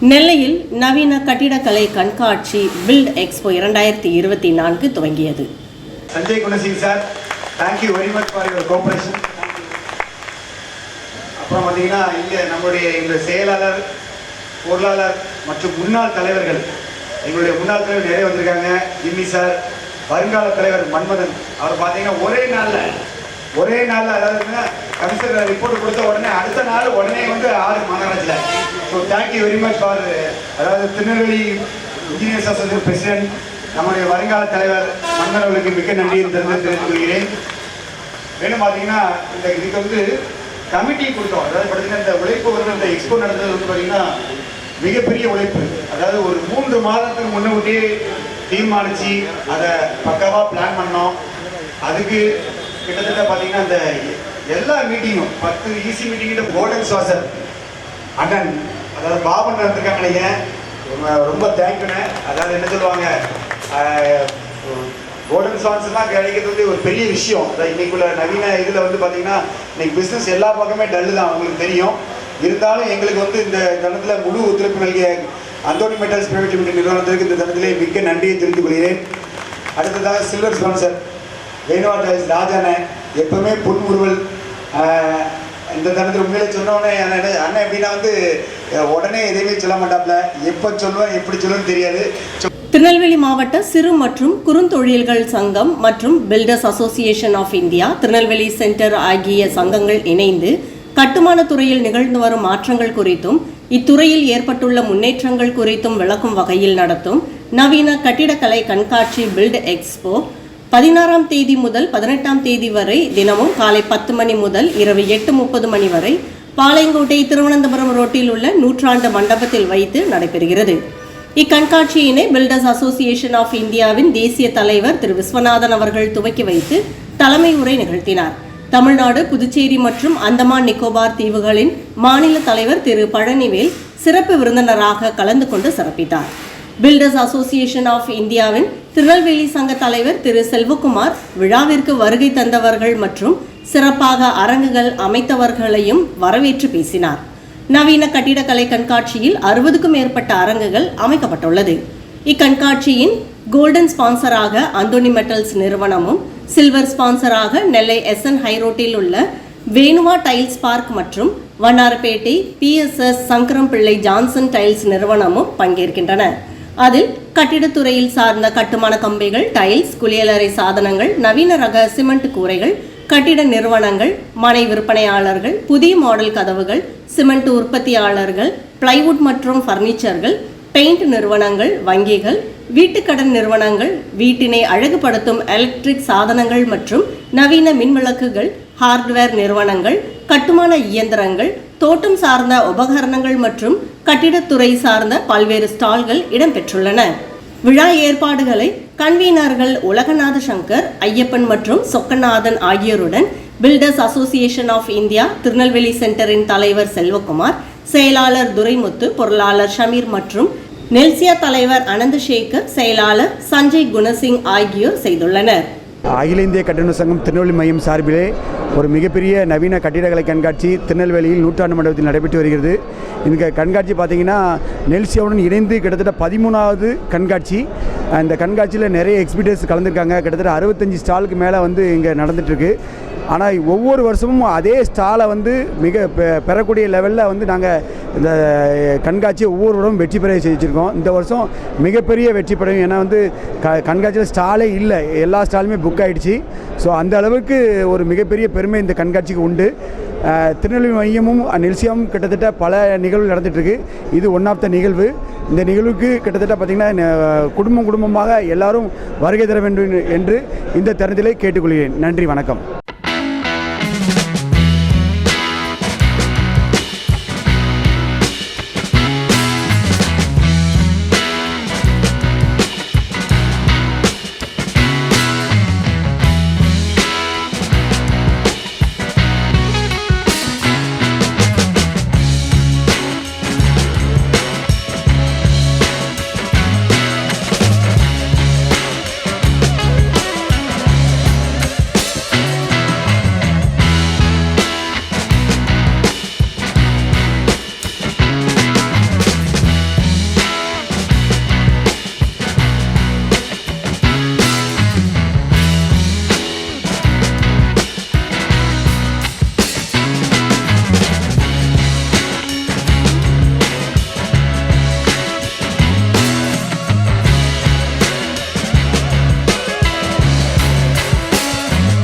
நெல்லையில் நவீன கட்டிடக்கலை கண்காட்சி பில்ட் எக்ஸ்போ 2024 துவங்கியது. Sanjay Gunasingh sir, thank you very much for your cooperation. அப்புறம் பார்த்தீங்கன்னா இங்கே நம்முடைய இந்த செயலாளர், பொருளாளர் மற்றும் முன்னாள் தலைவர்கள், எங்களுடைய முன்னாள் தலைவர் நிறைய வந்திருக்காங்க. ஜிம்மி சார், வருங்கால தலைவர் மன்மதன், அவர் பார்த்தீங்கன்னா ஒரே நாளில் அதாவது கமிஷனர் ரிப்போர்ட் கொடுத்த உடனே அடுத்த நாள் உடனே வந்து மாநகராட்சியில். So thank you very much for, அதாவது திருநெல்வேலி இன்ஜினியர்ஸ் அசோசியேஷன் பிரசிடென்ட் நம்முடைய வருங்கால தலைவர் மன்மதன் அவர்களுக்கு மிக்க நன்றியை தெரிவித்துக் கொள்கிறேன். மேலும் பார்த்தீங்கன்னா இதுக்கு வந்து கமிட்டி கொடுத்தோம். அதாவது பார்த்தீங்கன்னா இந்த உழைப்பு வந்து இந்த எக்ஸ்போ நடந்தது வந்து பார்த்தீங்கன்னா மிகப்பெரிய உழைப்பு. அதாவது ஒரு 3 மாதத்துக்கு முன்னூட்டியே தீர்மானித்து அதை பக்காவாக பிளான் பண்ணோம். அதுக்கு கிட்டத்தட்ட பார்த்தீங்கன்னா இந்த எல்லா மீட்டிங்கும் 10 ஈசி மீட்டிங்கிட்ட கோல்டன் சாசர் அண்ணன், அதாவது பாபன் இருக்காங்க, ரொம்ப தேங்க்யூண்ணே. அதாவது என்ன சொல்லுவாங்க, கோல்டன் சான்ஸ்லாம் கிடைக்கிறது வந்து ஒரு பெரிய விஷயம். அதாவது இன்னைக்குள்ள நவீன இதில் வந்து பார்த்தீங்கன்னா இன்னைக்கு பிஸ்னஸ் எல்லா பக்கமே டல்லு தான், உங்களுக்கு தெரியும். இருந்தாலும் எங்களுக்கு வந்து இந்த தருணத்தில் முழு ஒத்துழைப்பு நல்கிய அந்தோனி மெட்டல்ஸ் பிரைவேட் லிமிடெட் நிறுவனத்திற்கு இந்த தருணத்திலே மிக்க நன்றியை தெரிவித்துக் கொள்கிறேன். அடுத்ததாக சில்வர் ஸ்பான்சர் வேணுவா டைல்ஸ் ராஜாண்ணே, எப்பவுமே பொன்முறுவல். இந்த தருணத்தில் உண்மையிலே சொன்னோடனே அண்ணன் எப்படின்னா வந்து உடனே எதையுமே சொல்ல மாட்டாப்ல, எப்போ சொல்லுவேன் எப்படி சொல்லுன்னு தெரியாது. திருநெல்வேலி மாவட்ட சிறு மற்றும் குறுந்தொழில்கள் சங்கம் மற்றும் builders association of India, Tirunelveli centre ஆகிய சங்கங்கள் இணைந்து கட்டுமான துறையில் நிகழ்ந்து வரும் மாற்றங்கள் குறித்தும் இத்துறையில் ஏற்பட்டுள்ள முன்னேற்றங்கள் குறித்தும் விளக்கும் வகையில் நடத்தும் நவீன கட்டிடக்கலை கண்காட்சி பில்ட் எக்ஸ்போ 16ஆம் தேதி முதல் 18ஆம் தேதி வரை தினமும் காலை 10 மணி முதல் இரவு 8:30 மணி வரை பாளையங்கோட்டை திருவனந்தபுரம் ரோட்டில் உள்ள நூற்றாண்டு மண்டபத்தில் வைத்து நடைபெறுகிறது. இக்கண்காட்சியினை பில்டர்ஸ் அசோசியேஷன் ஆஃப் இந்தியாவின் தேசிய தலைவர் திரு விஸ்வநாதன் அவர்கள் துவக்கி வைத்து தலைமை உரை நிகழ்த்தினார். தமிழ்நாடு, புதுச்சேரி மற்றும் அந்தமான் நிக்கோபார் தீவுகளின் மாநில தலைவர் திரு பழனிவேல் சிறப்பு விருந்தினராக கலந்து கொண்டு சிறப்பித்தார். பில்டர்ஸ் அசோசியேஷன் ஆஃப் இந்தியாவின் திருநெல்வேலி சங்க தலைவர் திரு செல்வகுமார் விழாவிற்கு வருகை தந்தவர்கள் மற்றும் சிறப்பாக அரங்குகள் அமைத்தவர்களையும் வரவேற்று பேசினார். நவீன கட்டிடக்கலை கண்காட்சியில் 60க்கும் மேற்பட்ட அரங்குகள் அமைக்கப்பட்டுள்ளது. இக்கண்காட்சியின் கோல்டன் ஸ்பான்சராக அந்தோனி மெட்டல்ஸ் நிறுவனமும், சில்வர் ஸ்பான்சராக நெல்லை SN ஹைரோட்டில் உள்ள வேணுவா டைல்ஸ் பார்க் மற்றும் வண்ணாரப்பேட்டை PSS சங்கரம் பிள்ளை ஜான்சன் டைல்ஸ் நிறுவனமும் பங்கேற்கின்றன. அதில் கட்டிடத்துறையில் சார்ந்த கட்டுமான கம்பிகள், டைல்ஸ், குளியலறை சாதனங்கள், நவீன ரக சிமெண்ட் கூரைகள், கட்டிட நிறுவனங்கள், மனை விற்பனையாளர்கள், புதிய மாடல் கதவுகள், சிமெண்ட் உற்பத்தியாளர்கள், பிளைவுட் மற்றும் பர்னிச்சர்கள், பெயிண்ட் நிறுவனங்கள், வங்கிகள், வீட்டுக்கடன் நிறுவனங்கள், வீட்டினை அழகுபடுத்தும் எலக்ட்ரிக் சாதனங்கள் மற்றும் நவீன மின்விளக்குகள், ஹார்ட்வேர் நிறுவனங்கள், கட்டுமான இயந்திரங்கள், தோட்டம் சார்ந்த உபகரணங்கள் மற்றும் கட்டிடத்துறை சார்ந்த பல்வேறு ஸ்டால்கள் இடம்பெற்றுள்ளன. விழா ஏற்பாடுகளை கன்வீனர்கள் உலகநாத சங்கர், ஐயப்பன் மற்றும் சொக்கநாதன் ஆகியோருடன் builders association of India Tirunelveli சென்டரின் தலைவர் செல்வகுமார், செயலாளர் துரைமுத்து, பொருளாளர் ஷமீர் மற்றும் நெல்சியா தலைவர் அனந்தசேகர், செயலாளர் சஞ்சய் குணசிங் ஆகியோர் செய்துள்ளனர். அகில இந்திய கட்டண சங்கம் திருநெல்வேலி மையம் சார்பிலே ஒரு மிகப்பெரிய நவீன கட்டிடக்கலை கண்காட்சி திருநெல்வேலியில் நூற்றாண்டு மண்டபத்தில் நடைபெற்று வருகிறது. இந்த கண்காட்சி பார்த்திங்கன்னா நெல்சியாவுடன் இணைந்து கிட்டத்தட்ட 13வது கண்காட்சி. அந்த கண்காட்சியில் நிறைய எக்ஸிபிட்டர்ஸ் கலந்துருக்காங்க. கிட்டத்தட்ட 65 ஸ்டாலுக்கு மேலே வந்து இங்கே நடந்துகிட்ருக்கு. ஆனால் ஒவ்வொரு வருஷமும் அதே ஸ்டாலை வந்து மிக பெறக்கூடிய லெவலில் வந்து நாங்கள் இந்த கண்காட்சியை ஒவ்வொரு வருடம் வெற்றி பெற செஞ்சுருக்கோம். இந்த வருஷம் மிகப்பெரிய வெற்றி பெறும். ஏன்னா வந்து கண்காட்சியில் ஸ்டாலே இல்லை, எல்லா ஸ்டாலுமே புக் ஆகிடுச்சு. ஸோ அந்த அளவுக்கு ஒரு மிகப்பெரிய பெருமை இந்த கண்காட்சிக்கு உண்டு. திருநெல்வேலி மையமும் நெல்சியாவும் கிட்டத்தட்ட பல நிகழ்வு நடந்துகிட்ருக்கு. இது ஒன் ஆஃப் த நிகழ்வு. இந்த நிகழ்வுக்கு கிட்டத்தட்ட பார்த்திங்கன்னா குடும்பமாக எல்லாரும் வருகை தர வேண்டும் என்று இந்த தருணத்திலே கேட்டுக்கொள்கிறேன். நன்றி, வணக்கம்.